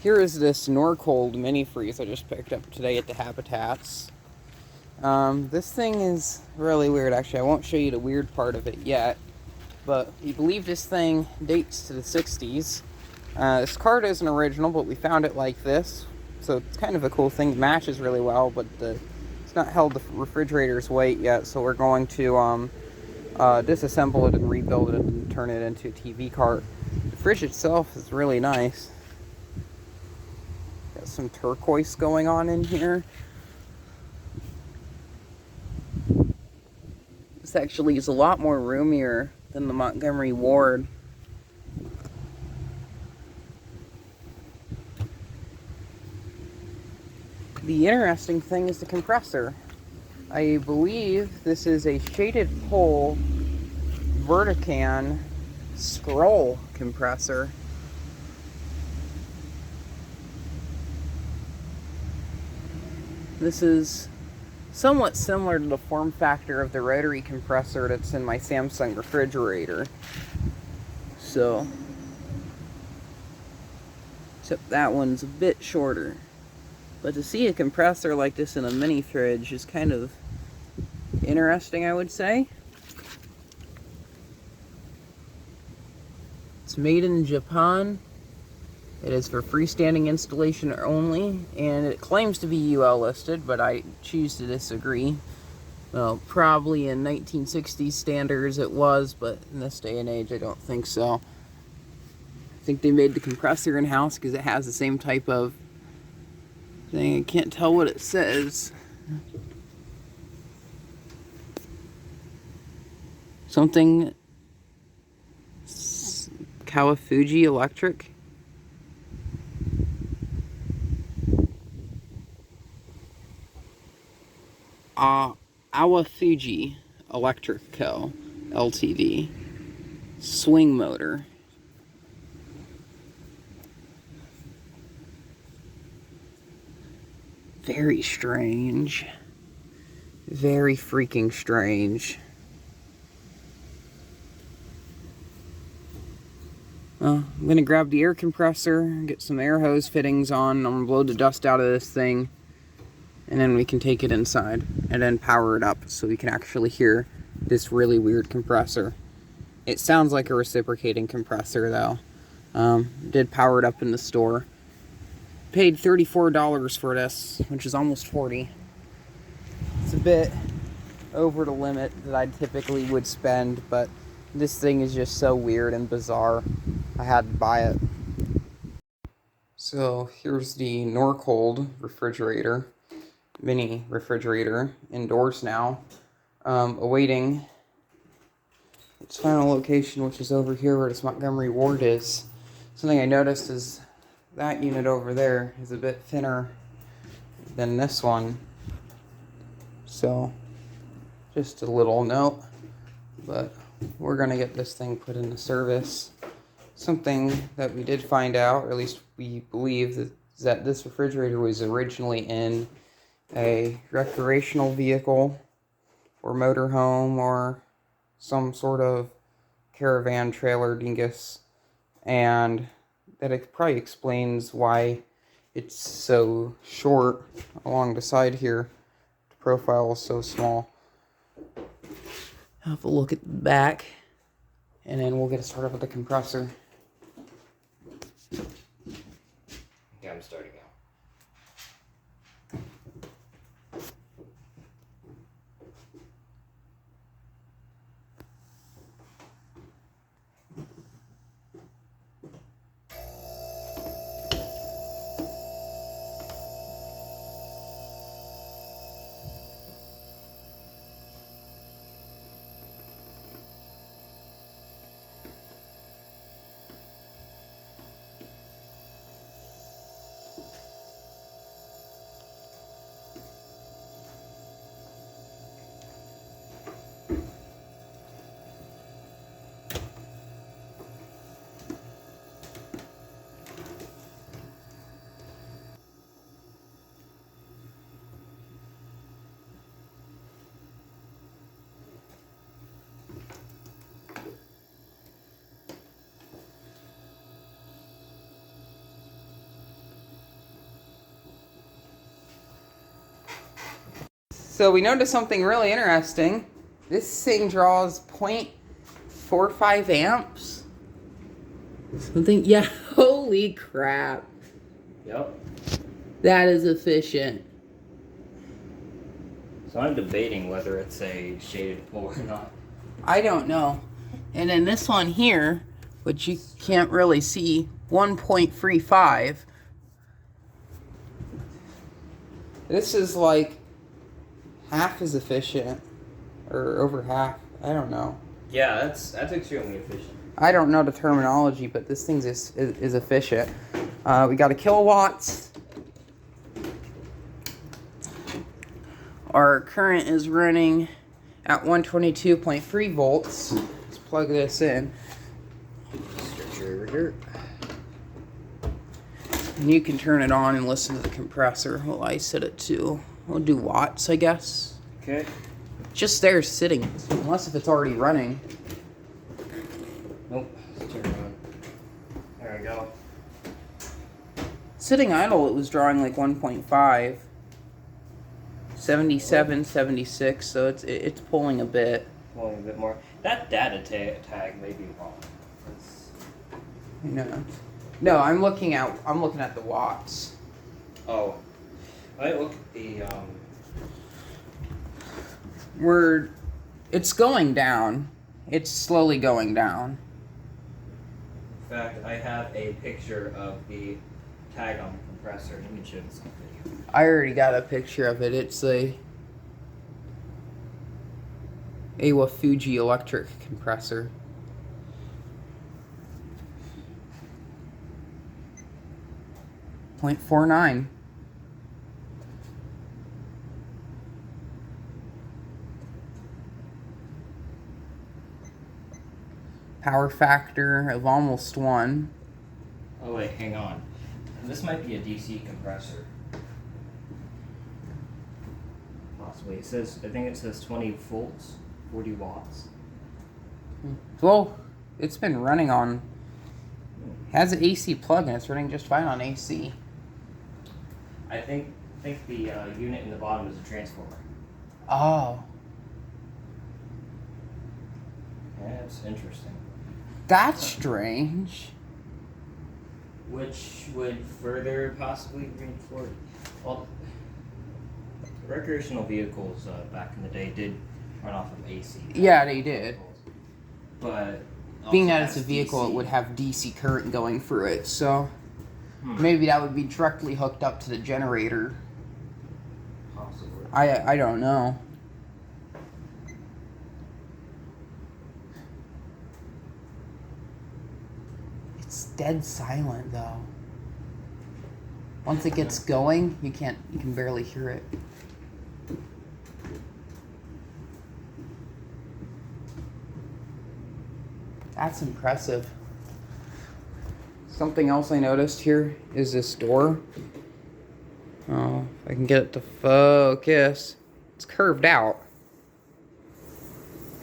here is this Norcold mini freeze I just picked up today at the Habitats. This thing is really weird. Actually, I won't show you the weird part of it yet, but we believe this thing dates to the 60s. This card isn't original, but we found it like this, so it's kind of a cool thing. It matches really well, but it's not held the refrigerator's weight yet, so we're going to disassemble it and rebuild it and turn it into a TV cart. The fridge itself is really nice. Got some turquoise going on in here. This actually is a lot more roomier than the Montgomery Ward. The interesting thing is the compressor. I believe this is a shaded pole Vertican scroll compressor. This is somewhat similar to the form factor of the rotary compressor that's in my Samsung refrigerator. So, except that one's a bit shorter. But to see a compressor like this in a mini fridge is kind of interesting, I would say. It's made in Japan. It is for freestanding installation only, and it claims to be UL listed, but I choose to disagree. Well, probably in 1960s standards it was, but in this day and age I don't think so. I think they made the compressor in-house because it has the same type of thing. I can't tell what it says. Something Kawafuji Electric. Awafuji Electric Co. Ltd. Swing motor. Very strange. Very freaking strange. I'm gonna grab the air compressor, get some air hose fittings on, I'm gonna blow the dust out of this thing, and then we can take it inside and then power it up so we can actually hear this really weird compressor. It sounds like a reciprocating compressor though. Did power it up in the store. Paid $34 for this, which is almost $40. It's a bit over the limit that I typically would spend, but this thing is just so weird and bizarre. I had to buy it. So here's the Norcold refrigerator, mini refrigerator, indoors now, awaiting its final location, which is over here where this Montgomery Ward is. Something I noticed is that unit over there is a bit thinner than this one. So, just a little note, but we're gonna get this thing put into service. Something that we did find out, or at least we believe, that this refrigerator was originally in a recreational vehicle or motorhome or some sort of caravan trailer dingus, and that it probably explains why it's so short along the side here. The profile is so small. Have a look at the back, and then we'll get started with the compressor. Yeah, I'm starting now. So we noticed something really interesting. This thing draws 0.45 amps. Something, yeah, holy crap. Yep. That is efficient. So I'm debating whether it's a shaded pole or not. I don't know. And then this one here, which you can't really see, 1.35. This is like half as efficient, or over half. I don't know. Yeah, that's extremely efficient. I don't know the terminology, but this thing is efficient. We got a kilowatts. Our current is running at 122.3 volts. Let's plug this in. Stretcher over here. And you can turn it on and listen to the compressor while I set it to. We'll do watts, I guess. Okay. Just there sitting, unless if it's already running. Nope. Let's turn it on. There we go. Sitting idle, it was drawing like 1.5. 77, 76, so it's pulling a bit. Pulling a bit more. That data tag may be wrong. No, I'm looking at the watts. Oh. I look at the It's going down. It's slowly going down. In fact, I have a picture of the tag on the compressor. Let me show this on video. I already got a picture of it. It's a Fuji electric compressor. .49. Power factor of almost 1. Oh wait, hang on. This might be a DC compressor. Possibly. I think it says 20 volts, 40 watts. Well, it's been running on. It has an AC plug and it's running just fine on AC. I think the unit in the bottom is a transformer. Oh, Yeah, it's interesting. that's strange. Which would further possibly reinforce. Well, recreational vehicles back in the day did run off of AC. Yeah, they did. But Being also that it's a has vehicle, DC. it would have DC current going through it, so maybe that would be directly hooked up to the generator. Possibly. I don't know. It's dead silent though. Once it gets going, you can barely hear it. That's impressive. Something else I noticed here is this door. Oh, if I can get it to focus. It's curved out.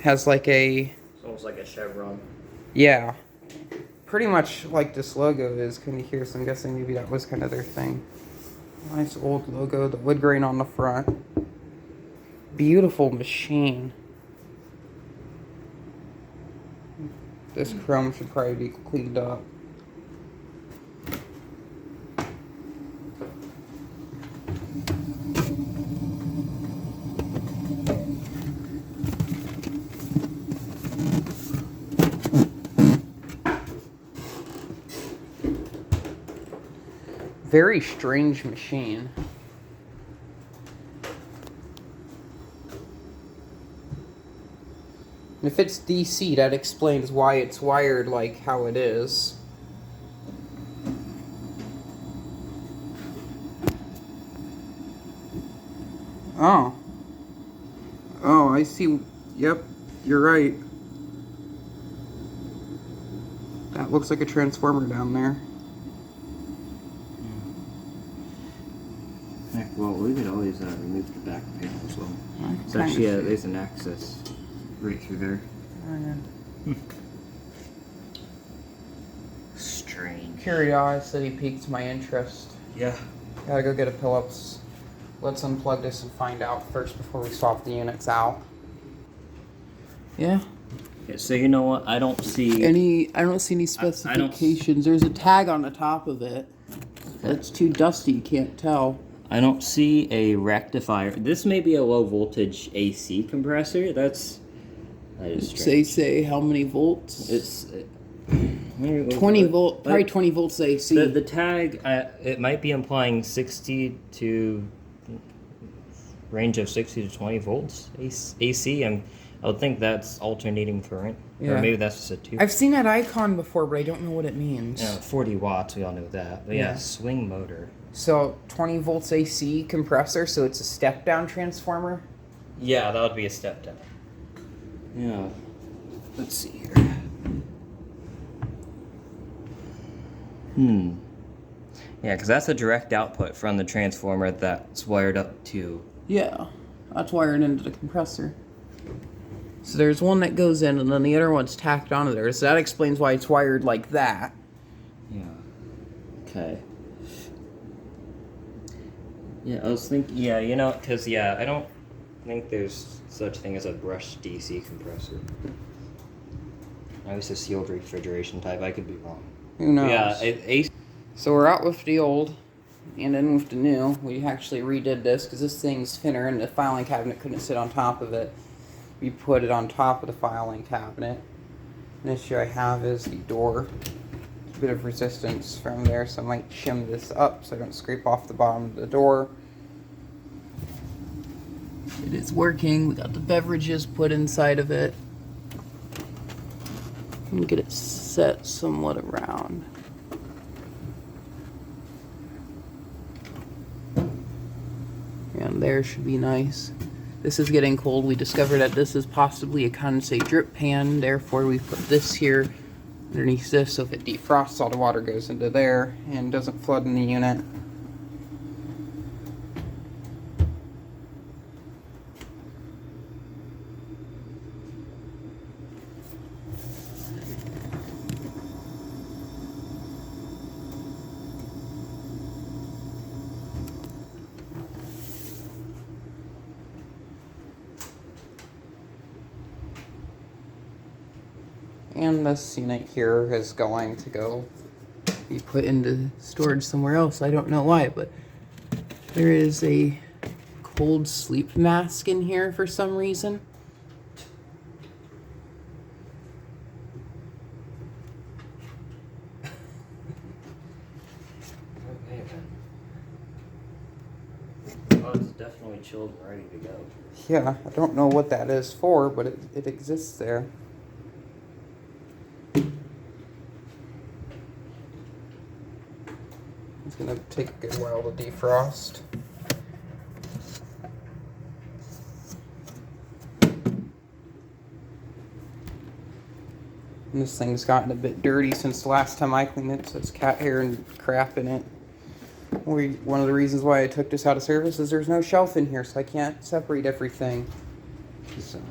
Has like a, It's almost like a chevron. yeah, pretty much like this logo is kind of here, so I'm guessing maybe that was kind of their thing. Nice old logo, the wood grain on the front. Beautiful machine. This chrome should probably be cleaned up. Very strange machine. If it's DC, that explains why it's wired like how it is. Oh. Oh, I see. Yep, you're right. That looks like a transformer down there. Heck, well, we could always remove the back panel as well. It's Kinda actually, see. there's an access right through there. Strange. Curiosity piqued my interest. Yeah. Gotta go get a Phillips Let's unplug this and find out first before we swap the units out. Yeah. Okay, so you know what? I don't see I don't see any specifications. There's a tag on the top of it. It's too dusty, you can't tell. I don't see a rectifier. This may be a low voltage AC compressor. That is strange. Say how many volts? It's 20 volt, probably 20 volts AC. The tag, it might be implying 60 to range of 60 to 20 volts AC. I would think that's alternating current, or maybe that's just a 2. I've seen that icon before, but I don't know what it means. 40 watts. We all know that. But yeah, swing motor. So 20 volts AC compressor. So it's a step down transformer. Yeah, that would be a step down. Yeah. Let's see here. Yeah, because that's a direct output from the transformer that's wired up to... Yeah, that's wired into the compressor. So there's one that goes in, and then the other one's tacked onto there. So that explains why it's wired like that. Yeah. Okay. Yeah, I was thinking... Yeah, you know, because, I don't think there's such thing as a brushed DC compressor. I was a sealed refrigeration type. I could be wrong. Who knows? Yeah, So we're out with the old and in with the new. We actually redid this because this thing's thinner and the filing cabinet couldn't sit on top of it. We put it on top of the filing cabinet. An issue I have is the door. A bit of resistance from there, so I might shim this up so I don't scrape off the bottom of the door. It is working. We got the beverages put inside of it. Let me get it set somewhat around. And there should be nice. This is getting cold. We discovered that this is possibly a condensate drip pan. Therefore, we put this here underneath this, so if it defrosts, all the water goes into there and doesn't flood in the unit. And this unit here is going to go be put into storage somewhere else. I don't know why, but there is a cold sleep mask in here for some reason. Okay, then. Oh, it's definitely chilled and ready to go. Yeah, I don't know what that is for, but it exists there. It's gonna take a good while to defrost. And this thing's gotten a bit dirty since the last time I cleaned it, so it's cat hair and crap in it. One of the reasons why I took this out of service is there's no shelf in here, so I can't separate everything. So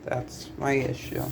that's my issue.